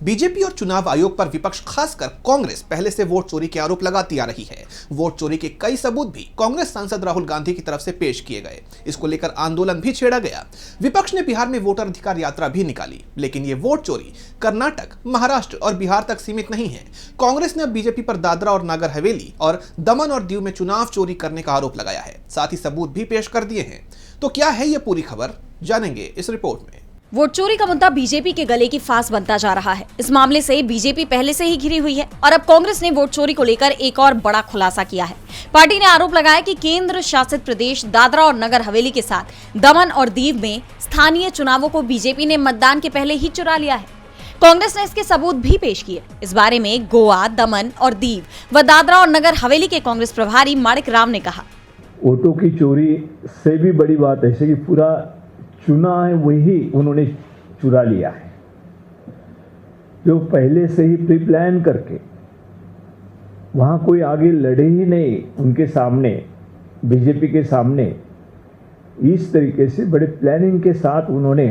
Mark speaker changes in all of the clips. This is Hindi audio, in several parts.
Speaker 1: बीजेपी और चुनाव आयोग पर विपक्ष खासकर कांग्रेस पहले से वोट चोरी के आरोप लगाती आ रही है। वोट चोरी के कई सबूत भी कांग्रेस सांसद राहुल गांधी की तरफ से पेश किए गए। इसको लेकर आंदोलन भी छेड़ा गया। विपक्ष ने बिहार में वोटर अधिकार यात्रा भी निकाली, लेकिन ये वोट चोरी कर्नाटक, महाराष्ट्र और बिहार तक सीमित नहीं है। कांग्रेस ने अब बीजेपी पर दादरा और नागर हवेली और दमन और दीव में चुनाव चोरी करने का आरोप लगाया है। साथ ही सबूत भी पेश कर दिए हैं। तो क्या है ये पूरी खबर, जानेंगे इस रिपोर्ट में।
Speaker 2: वोट चोरी का मुद्दा बीजेपी के गले की फांस बनता जा रहा है। इस मामले से बीजेपी पहले से ही घिरी हुई है और अब कांग्रेस ने वोट चोरी को लेकर एक और बड़ा खुलासा किया है। पार्टी ने आरोप लगाया कि केंद्र शासित प्रदेश दादरा और नगर हवेली के साथ दमन और दीव में स्थानीय चुनावों को बीजेपी ने मतदान के पहले ही चुरा लिया है। कांग्रेस ने इसके सबूत भी पेश किए। इस बारे में गोवा, दमन और दीव व दादरा और नगर हवेली के कांग्रेस प्रभारी माणिक राम ने कहा,
Speaker 3: वोटों की चोरी से भी बड़ी बात ऐसे कि पूरा चुना है वही उन्होंने चुरा लिया है, जो पहले से ही प्री प्लान करके वहाँ कोई आगे लड़े ही नहीं उनके सामने, बीजेपी के सामने। इस तरीके से बड़े प्लानिंग के साथ उन्होंने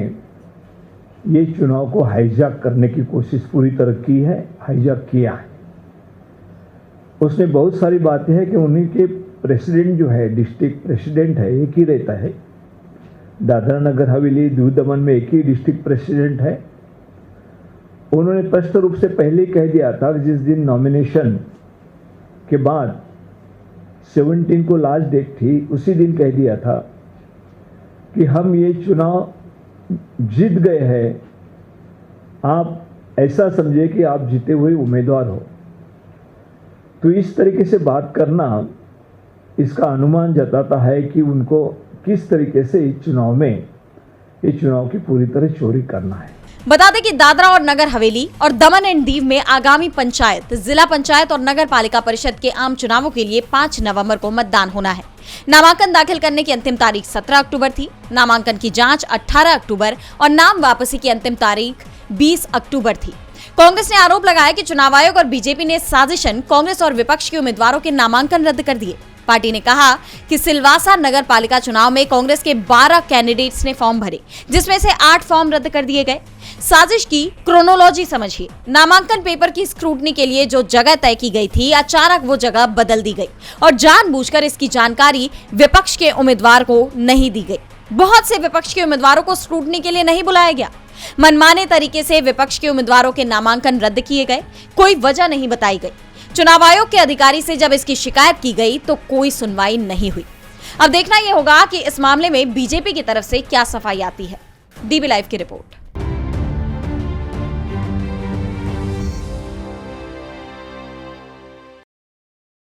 Speaker 3: ये चुनाव को हाईजैक करने की कोशिश पूरी तरह की है, हाईजैक किया है। उसमें बहुत सारी बातें हैं कि उन्हीं के प्रेसिडेंट जो है, डिस्ट्रिक्ट प्रेसिडेंट है, एक ही रहता है। दादरा नगर हवेली, दीव दमन में एक ही डिस्ट्रिक्ट प्रेसिडेंट है। उन्होंने स्पष्ट रूप से पहले कह दिया था, जिस दिन नॉमिनेशन के बाद 17 को लास्ट डेट थी, उसी दिन कह दिया था कि हम ये चुनाव जीत गए हैं, आप ऐसा समझे कि आप जीते हुए उम्मीदवार हो। तो इस तरीके से बात करना इसका अनुमान जताता है कि उनको किस तरीके से इस चुनाव की पूरी तरह चोरी करना है।
Speaker 2: बता दें कि दादरा और नगर हवेली और दमन एंड दीव में आगामी पंचायत, जिला पंचायत और नगर पालिका परिषद के आम चुनावों के लिए 5 नवंबर को मतदान होना है। नामांकन दाखिल करने की अंतिम तारीख 17 अक्टूबर थी। नामांकन की जांच 18 अक्टूबर और नाम वापसी की अंतिम तारीख 20 अक्टूबर थी। कांग्रेस ने आरोप लगाया कि चुनाव आयोग और बीजेपी ने साजिशन कांग्रेस और विपक्ष के उम्मीदवारों के नामांकन रद्द कर दिए। पार्टी ने कहा कि सिलवासा नगर पालिका चुनाव में कांग्रेस के 12 कैंडिडेट्स ने फॉर्म भरे, जिसमें से 8 फॉर्म रद्द कर दिए गए। साजिश की क्रोनोलॉजी समझिए। नामांकन पेपर की स्क्रूटनी के लिए जो जगह तय की गई थी, अचानक वो जगह बदल दी गई और जानबूझकर इसकी जानकारी विपक्ष के उम्मीदवार को नहीं दी गई। बहुत से विपक्ष के उम्मीदवारों को स्क्रूटनी के लिए नहीं बुलाया गया। मनमाने तरीके से विपक्ष के उम्मीदवारों के नामांकन रद्द किए गए, कोई वजह नहीं बताई गई। चुनाव आयोग के अधिकारी से जब इसकी शिकायत की गई तो कोई सुनवाई नहीं हुई। अब देखना यह होगा कि इस मामले में बीजेपी की तरफ से क्या सफाई आती है। डीबी लाइव की रिपोर्ट।